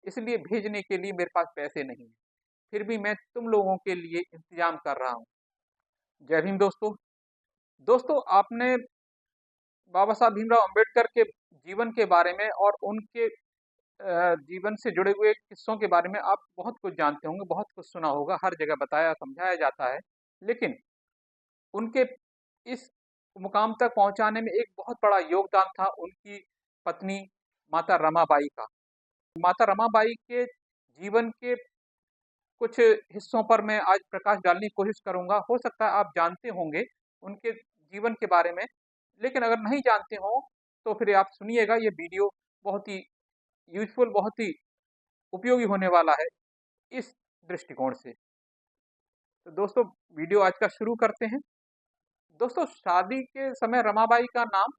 इसलिए भेजने के लिए मेरे पास पैसे नहीं हैं। फिर भी मैं तुम लोगों के लिए इंतजाम कर रहा हूँ। जय भीम दोस्तों। दोस्तों, आपने बाबा साहब भीमराव अंबेडकर के जीवन के बारे में और उनके जीवन से जुड़े हुए किस्सों के बारे में आप बहुत कुछ जानते होंगे, बहुत कुछ सुना होगा, हर जगह बताया समझाया जाता है। लेकिन उनके इस मुकाम तक पहुंचाने में एक बहुत बड़ा योगदान था उनकी पत्नी माता रमाबाई का। माता रमाबाई के जीवन के कुछ हिस्सों पर मैं आज प्रकाश डालने की कोशिश करूंगा। हो सकता है आप जानते होंगे उनके जीवन के बारे में, लेकिन अगर नहीं जानते हो तो फिर आप सुनिएगा। ये वीडियो बहुत ही यूजफुल, बहुत ही उपयोगी होने वाला है इस दृष्टिकोण से। तो दोस्तों, वीडियो आज का शुरू करते हैं। दोस्तों, शादी के समय रमाबाई का नाम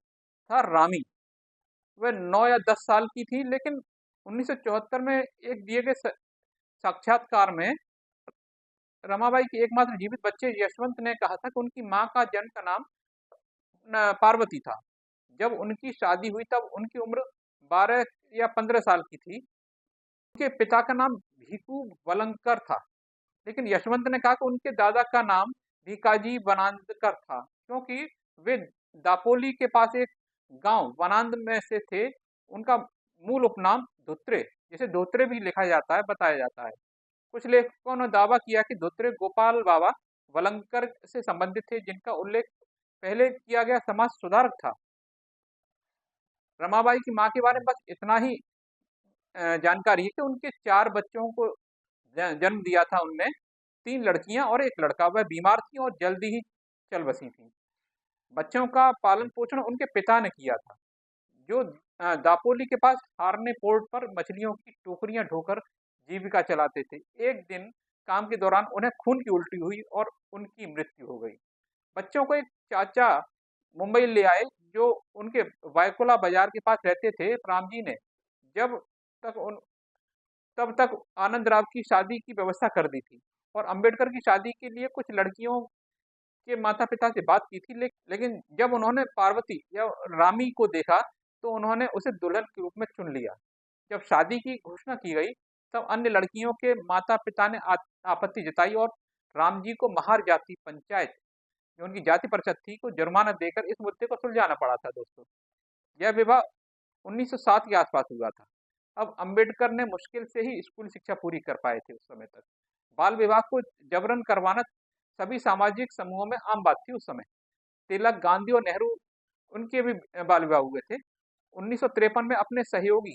था रामी। वह 9 या 10 साल की थी, लेकिन 1974 में एक दिए गए साक्षात्कार में रमाबाई के एकमात्र जीवित बच्चे यशवंत ने कहा था कि उनकी मां का जन्म का नाम पार्वती था। जब उनकी शादी हुई तब उनकी उम्र 12 या 15 साल की थी। उनके पिता का नाम भीकू वलंकर था, लेकिन यशवंत ने कहा कि उनके दादा का नाम भीकाजी वनांदकर था, क्योंकि वे दापोली के पास एक गांव वनांद में से थे। उनका मूल उपनाम धोत्रे, जिसे धोत्रे भी लिखा जाता है, बताया जाता है। कुछ लेखकों ने दावा किया कि धोत्रे गोपाल बाबा वलंकर से संबंधित थे, जिनका उल्लेख पहले किया गया समाज सुधारक था। रमाबाई की मां के बारे में बस इतना ही जानकारी है कि उनके 4 बच्चों को जन्म दिया था उनने, 3 लड़कियां और 1 लड़का। वह बीमार थी और जल्दी ही चल बसी थी। बच्चों का पालन पोषण उनके पिता ने किया था, जो दापोली के पास हारने पोर्ट पर मछलियों की टोकरियां ढोकर जीविका चलाते थे। एक दिन काम के दौरान उन्हें खून की उल्टी हुई और उनकी मृत्यु हो गई। बच्चों को एक चाचा मुंबई ले आए, जो उनके वायकुला बाजार के पास रहते थे। राम जी ने जब तक उन तब तक आनंद राव की शादी की व्यवस्था कर दी थी और अंबेडकर की शादी के लिए कुछ लड़कियों के माता पिता से बात की थी। लेकिन जब उन्होंने पार्वती या रामी को देखा तो उन्होंने उसे दुल्हन के रूप में चुन लिया। जब शादी की घोषणा की गई तब अन्य लड़कियों के माता पिता ने आपत्ति जताई और राम जी को महार जाति पंचायत, जो उनकी जाति परिषद थी, को जुर्माना देकर इस मुद्दे को सुलझाना पड़ा था। दोस्तों, यह विवाह 1907 के आसपास हुआ था। अब अंबेडकर ने मुश्किल से ही स्कूल शिक्षा पूरी कर पाए थे उस समय तक। बाल विवाह को जबरन करवाना सभी सामाजिक समूहों में आम बात थी उस समय। तिलक, गांधी और नेहरू, उनके भी बाल विवाह हुए थे। 1953 में अपने सहयोगी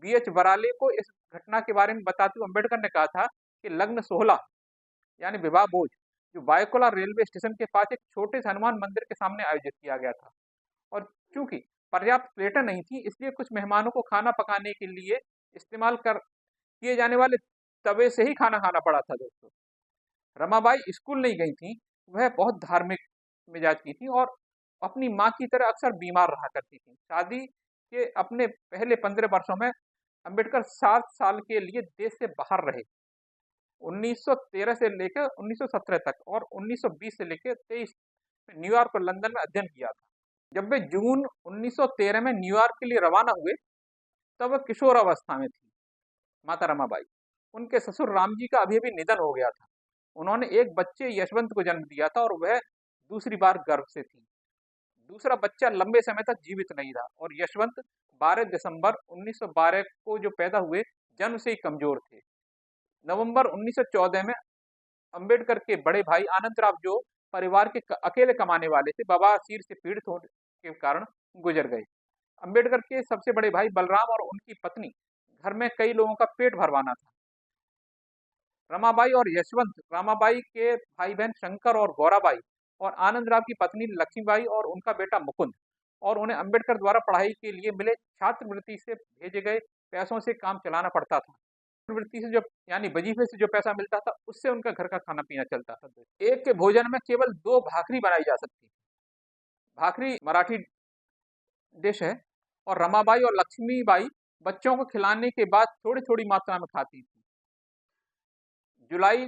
BH बराले को इस घटना के बारे में बताते हुए अंबेडकर ने कहा था कि लग्न 16 यानी विवाह भोज, जो वायकुला रेलवे स्टेशन के पास एक छोटे से हनुमान मंदिर के सामने आयोजित किया गया था। और चूंकि पर्याप्त प्लेटें नहीं थी, इसलिए कुछ मेहमानों को खाना पकाने के लिए इस्तेमाल कर किए जाने वाले तवे से ही खाना खाना पड़ा था। दोस्तों, रमाबाई स्कूल नहीं गई थी। वह बहुत धार्मिक मिजाज की थी और अपनी माँ की तरह अक्सर बीमार रहा करती थी। शादी के अपने पहले 15 वर्षों में अंबेडकर 7 साल के लिए देश से बाहर रहे, 1913 से लेकर 1917 तक, और 1920 से लेकर 23 में न्यूयॉर्क और लंदन में अध्ययन किया था। जब वे जून 1913 में न्यूयॉर्क के लिए रवाना हुए तब वह किशोरावस्था में थी। माता रमाबाई, उनके ससुर राम जी का अभी अभी निधन हो गया था। उन्होंने एक बच्चे यशवंत को जन्म दिया था और वह दूसरी बार गर्भ से थी। दूसरा बच्चा लंबे समय तक जीवित नहीं रहा और यशवंत 12 दिसंबर 1912 को जो पैदा हुए, जन्म से ही कमजोर थे। नवंबर 1914 में अंबेडकर के बड़े भाई आनंदराव, जो परिवार के अकेले कमाने वाले थे, बवासीर से पीड़ित होने के कारण गुजर गए। अंबेडकर के सबसे बड़े भाई बलराम और उनकी पत्नी घर में कई लोगों का पेट भरवाना था। रमाबाई और यशवंत, रमाबाई के भाई बहन शंकर और गौराबाई, और आनंदराव की पत्नी लक्ष्मीबाई और उनका बेटा मुकुंद, और उन्हें अंबेडकर द्वारा पढ़ाई के लिए मिले छात्रवृत्ति से भेजे गए पैसों से काम चलाना पड़ता था। वृत्ति से जो यानी वजीफे से जो पैसा मिलता था, उससे उनका घर का खाना पीना चलता था। एक के भोजन में केवल 2 भाकरी बनाई जा सकती थी। भाकरी मराठी डिश है और रमाबाई और लक्ष्मीबाई बच्चों को खिलाने के बाद थोड़ी थोड़ी मात्रा में खाती थी। जुलाई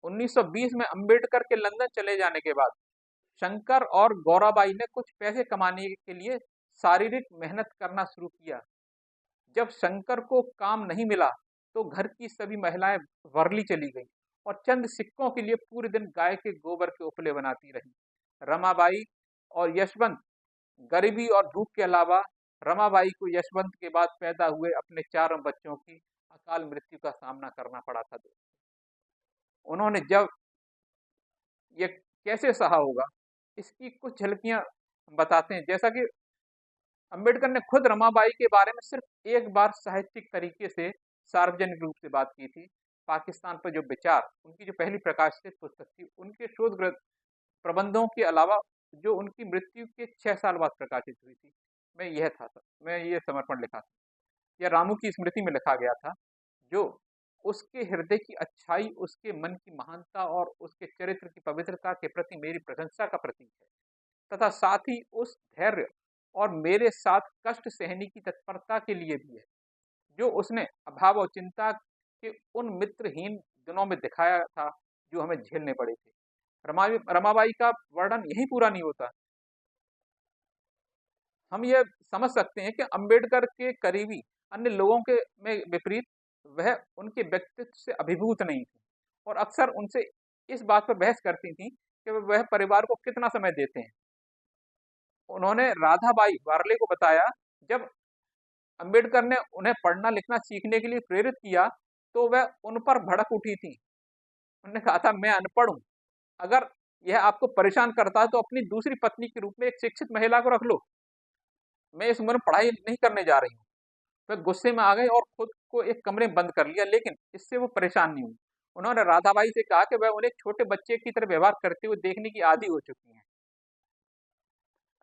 1920 में अंबेडकर के लंदन चले जाने के बाद शंकर और गौराबाई ने कुछ पैसे कमाने के लिए शारीरिक मेहनत करना शुरू किया। जब शंकर को काम नहीं मिला तो घर की सभी महिलाएं वर्ली चली गईं और चंद सिक्कों के लिए पूरे दिन गाय के गोबर के उपले बनाती रहीं। रमाबाई और यशवंत गरीबी और भूख के अलावा रमाबाई को यशवंत के बाद पैदा हुए अपने चारों बच्चों की अकाल मृत्यु का सामना करना पड़ा था। उन्होंने जब ये कैसे सहा होगा, इसकी कुछ झलकियां बताते हैं। जैसा कि अंबेडकर ने खुद रमाबाई के बारे में सिर्फ एक बार साहित्यिक तरीके से सार्वजनिक रूप से बात की थी। पाकिस्तान पर जो विचार, उनकी जो पहली प्रकाशित पुस्तक थी, उनके शोध प्रबंधों के अलावा जो उनकी मृत्यु के 6 साल बाद प्रकाशित हुई थी, मैं ये समर्पण लिखा था। यह रामू की स्मृति में लिखा गया था, जो उसके हृदय की अच्छाई, उसके मन की महानता और उसके चरित्र की पवित्रता के प्रति मेरी प्रशंसा का प्रतीक है, तथा साथ ही उस धैर्य और मेरे साथ कष्ट सहने की तत्परता के लिए भी है, जो उसने अभाव और चिंता के उन मित्रहीन दिनों में दिखाया था, जो हमें झेलने पड़े थे। रमाबाई का वर्णन यही पूरा नहीं होता। हम ये समझ सकते हैं कि अंबेडकर के करीबी अन्य लोगों के में विपरीत वह उनके व्यक्तित्व से अभिभूत नहीं थी और अक्सर उनसे इस बात पर बहस करती थी कि वह परिवार को कितना समय देते हैं। उन्होंने राधाबाई वार्ले को बताया, जब अंबेडकर ने उन्हें पढ़ना लिखना सीखने के लिए प्रेरित किया तो वह उन पर भड़क उठी थी। उन्होंने कहा था, मैं अनपढ़ हूं, अगर यह आपको परेशान करता है तो अपनी दूसरी पत्नी के रूप में एक शिक्षित महिला को रख लो, मैं इस उम्र में पढ़ाई नहीं करने जा रही हूँ। वह गुस्से में आ गई और खुद को एक कमरे में बंद कर लिया, लेकिन इससे वो परेशान नहीं हुई। उन्होंने राधाबाई से कहा कि वह उन्हें छोटे बच्चे की तरह व्यवहार करते हुए देखने की आदी हो चुकी हैं।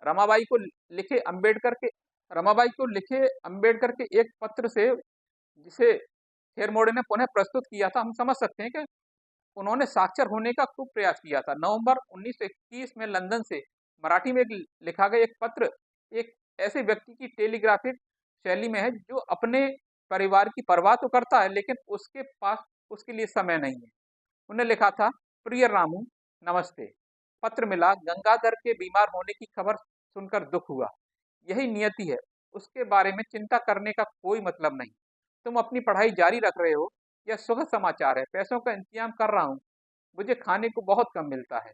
रमाबाई को लिखे अंबेडकर के रमाबाई को लिखे अंबेडकर के एक पत्र से, जिसे खेरमोड़े ने पुनः प्रस्तुत किया था, हम समझ सकते हैं कि उन्होंने साक्षर होने का खूब प्रयास किया था। नवंबर 1921 में लंदन से मराठी में लिखा गया एक पत्र एक ऐसे व्यक्ति की टेलीग्राफिक शैली में है, जो अपने परिवार की परवाह तो करता है, लेकिन उसके पास उसके लिए समय नहीं है। उन्हें लिखा था, प्रिय रामू, नमस्ते। पत्र मिला, गंगाधर के बीमार होने की खबर सुनकर दुख हुआ। यही नियति है, उसके बारे में चिंता करने का कोई मतलब नहीं। तुम अपनी पढ़ाई जारी रख रहे हो, यह सुखद समाचार है। पैसों का इंतजाम कर रहा हूँ, मुझे खाने को बहुत कम मिलता है,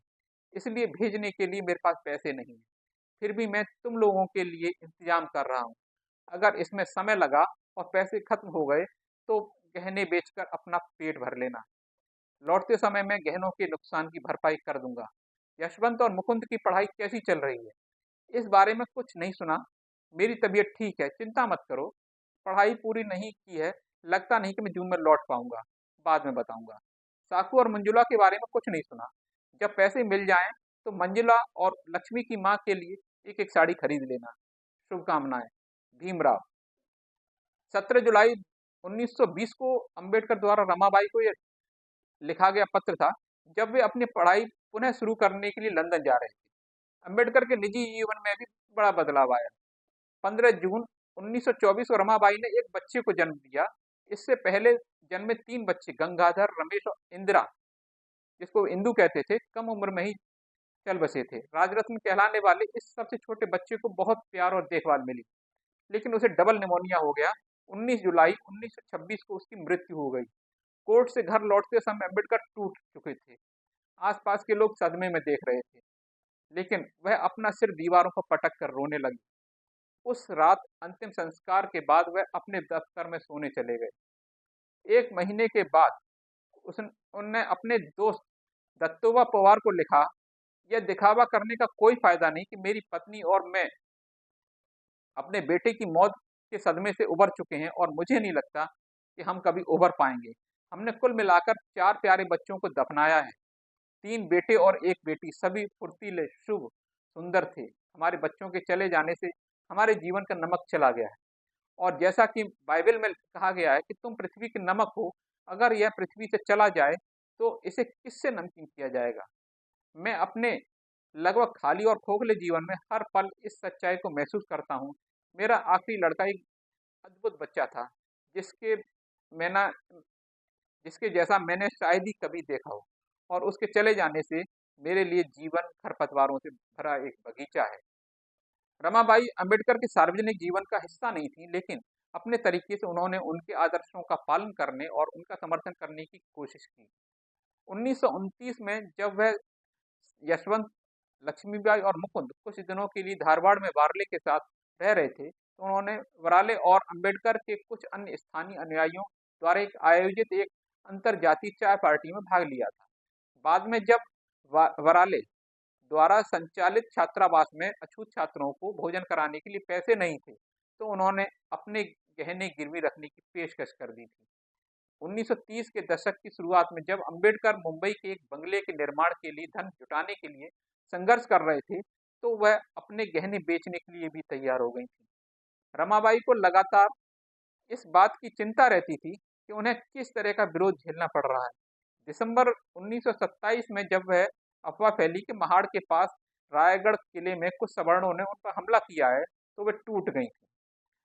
इसलिए भेजने के लिए मेरे पास पैसे नहीं है। फिर भी मैं तुम लोगों के लिए इंतजाम कर रहा हूँ। अगर इसमें समय लगा और पैसे खत्म हो गए तो गहने बेचकर अपना पेट भर लेना। लौटते समय मैं गहनों के नुकसान की भरपाई कर दूंगा। यशवंत और मुकुंद की पढ़ाई कैसी चल रही है? इस बारे में कुछ नहीं सुना। मेरी तबीयत ठीक है, चिंता मत करो। पढ़ाई पूरी नहीं की है, लगता नहीं कि मैं जून में लौट पाऊंगा, बाद में बताऊंगा। साकू और मंजुला के बारे में कुछ नहीं सुना। जब पैसे मिल जाएं तो मंजुला और लक्ष्मी की माँ के लिए एक एक साड़ी खरीद लेना। शुभकामनाएं, भीमराव। 17 जुलाई 1920 को अंबेडकर द्वारा रमाबाई को यह लिखा गया पत्र था, जब वे अपनी पढ़ाई पुनः शुरू करने के लिए लंदन जा रहे थे। अंबेडकर के निजी जीवन में भी बड़ा बदलाव आया। 15 जून 1924 को रमाबाई ने एक बच्चे को जन्म दिया। इससे पहले जन्मे 3 बच्चे, गंगाधर, रमेश और इंदिरा, जिसको इंदू कहते थे, कम उम्र में ही चल बसे थे। राजरत्न कहलाने वाले इस सबसे छोटे बच्चे को बहुत प्यार और देखभाल मिली, लेकिन उसे डबल निमोनिया हो गया। 19 जुलाई 1926 को उसकी मृत्यु हो गई। कोर्ट से घर लौटते समय अम्बेडकर टूट चुके थे। आसपास के लोग सदमे में देख रहे थे, लेकिन वह अपना सिर दीवारों पर पटक कर रोने लगी। उस रात अंतिम संस्कार के बाद वह अपने दफ्तर में सोने चले गए। 1 महीने के बाद उनने अपने दोस्त दत्तोबा पवार को लिखा, यह दिखावा करने का कोई फायदा नहीं कि मेरी पत्नी और मैं अपने बेटे की मौत के सदमे से उबर चुके हैं और मुझे नहीं लगता कि हम कभी उबर पाएंगे। हमने कुल मिलाकर 4 प्यारे बच्चों को दफनाया है। 3 बेटे और 1 बेटी, सभी फुर्तीले, शुभ, सुंदर थे। हमारे बच्चों के चले जाने से हमारे जीवन का नमक चला गया है, और जैसा कि बाइबल में कहा गया है कि तुम पृथ्वी के नमक हो, अगर यह पृथ्वी से चला जाए तो इसे किससे नमकीन किया जाएगा। मैं अपने लगभग खाली और खोखले जीवन में हर पल इस सच्चाई को महसूस करता हूँ। मेरा आखिरी लड़का एक अद्भुत बच्चा था, जिसके मैंने जिसके जैसा मैंने शायद ही कभी देखा हो, और उसके चले जाने से मेरे लिए जीवन खरपतवारों से भरा एक बगीचा है। रमाबाई अंबेडकर के सार्वजनिक जीवन का हिस्सा नहीं थी, लेकिन अपने तरीके से उन्होंने उनके आदर्शों का पालन करने और उनका समर्थन करने की कोशिश की। 1929 में जब वह यशवंत, लक्ष्मीबाई और मुकुंद कुछ दिनों के लिए धारवाड़ में वारले के साथ रह रहे थे, तो उन्होंने वराले और अंबेडकर के कुछ अन्य स्थानीय अनुयायियों द्वारा एक आयोजित एक अंतरजातीय चाय पार्टी में भाग लिया था। बाद में जब वराले द्वारा संचालित छात्रावास में अछूत छात्रों को भोजन कराने के लिए पैसे नहीं थे, तो उन्होंने अपने गहने गिरवी रखने की पेशकश कर दी थी। 1930 के दशक की शुरुआत में जब अंबेडकर मुंबई के एक बंगले के निर्माण के लिए धन जुटाने के लिए संघर्ष कर रहे थे, तो वह अपने गहने बेचने के लिए भी तैयार हो गई थी। रमाबाई को लगातार इस बात की चिंता रहती थी कि उन्हें किस तरह का विरोध झेलना पड़ रहा है। दिसंबर 1927 में जब वह अफवाह फैली कि महाड़ के पास रायगढ़ किले में कुछ सवर्णों ने उन पर हमला किया है, तो वे टूट गई थी।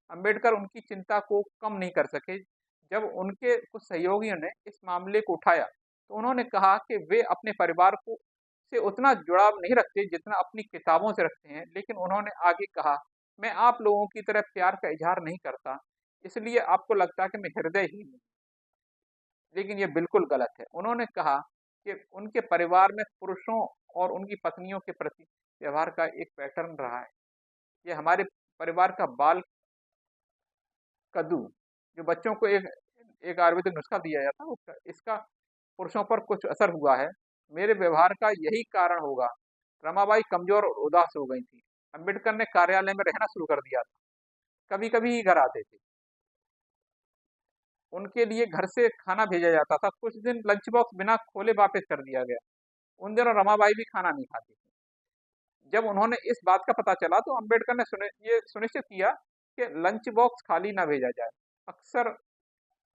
अंबेडकर उनकी चिंता को कम नहीं कर सके। जब उनके कुछ सहयोगियों ने इस मामले को उठाया, तो उन्होंने कहा कि वे अपने परिवार को से उतना जुड़ाव नहीं रखते जितना अपनी किताबों से रखते हैं, लेकिन उन्होंने आगे कहा, मैं आप लोगों की तरह प्यार का इजहार नहीं करता, इसलिए आपको लगता है कि मैं हृदयहीन हूँ, लेकिन ये बिल्कुल गलत है। उन्होंने कहा कि उनके परिवार में पुरुषों और उनकी पत्नियों के प्रति व्यवहार का एक पैटर्न रहा है। ये हमारे परिवार का बाल कद्दू, जो बच्चों को एक एक आयुर्वेदिक नुस्खा दिया जाता है, उसका इसका पुरुषों पर कुछ असर हुआ है। मेरे व्यवहार का यही कारण होगा। रमाबाई कमजोर और उदास हो गई थी। अंबेडकर ने कार्यालय में रहना शुरू कर दिया था। कभी कभी ही घर आते थे। उनके लिए घर से खाना भेजा जाता था। कुछ दिन लंच बॉक्स बिना खोले वापस कर दिया गया। उन दिनों रमाबाई भी खाना नहीं खाती थी। जब उन्होंने इस बात का पता चला, तो अंबेडकर ने ये सुनिश्चित किया कि लंच बॉक्स खाली ना भेजा जाए। अक्सर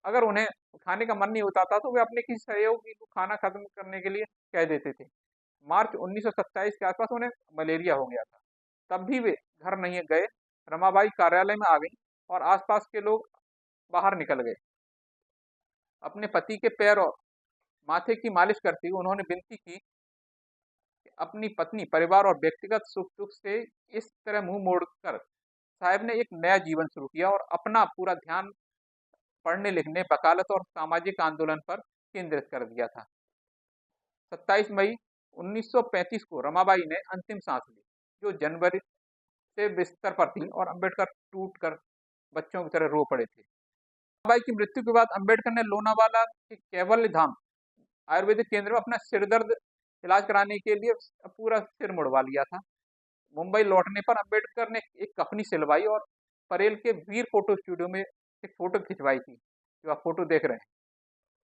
अगर उन्हें खाने का मन नहीं होता था, तो वे अपने किसी सहयोगी को खाना खत्म करने के लिए कह देते थे। मार्च 1927 के आसपास उन्हें मलेरिया हो गया था। तब भी वे घर नहीं गए। रमाबाई कार्यालय में आ गई और आसपास के लोग बाहर निकल गए। अपने पति के पैर और माथे की मालिश करती हुई उन्होंने विनती की कि अपनी पत्नी, परिवार और व्यक्तिगत सुख दुख से इस तरह मुंह मोड़कर साहब ने एक नया जीवन शुरू किया और अपना पूरा ध्यान पढ़ने लिखने, वकालत और सामाजिक आंदोलन पर केंद्रित कर दिया था। 27 मई 1935 को रमाबाई ने अंतिम सांस ली, जो जनवरी से बिस्तर पर थी और अंबेडकर टूट कर बच्चों की तरह रो पड़े थे। रमाबाई की मृत्यु के बाद अंबेडकर ने लोनावाला के कैवल्य धाम आयुर्वेदिक केंद्र में अपना सिर दर्द इलाज कराने के लिए पूरा सिर मुड़वा लिया था। मुंबई लौटने पर अंबेडकर ने एक कफनी सिलवाई और परेल के वीर फोटो स्टूडियो में एक फोटो खिंचवाई थी, जो आप फोटो देख रहे हैं।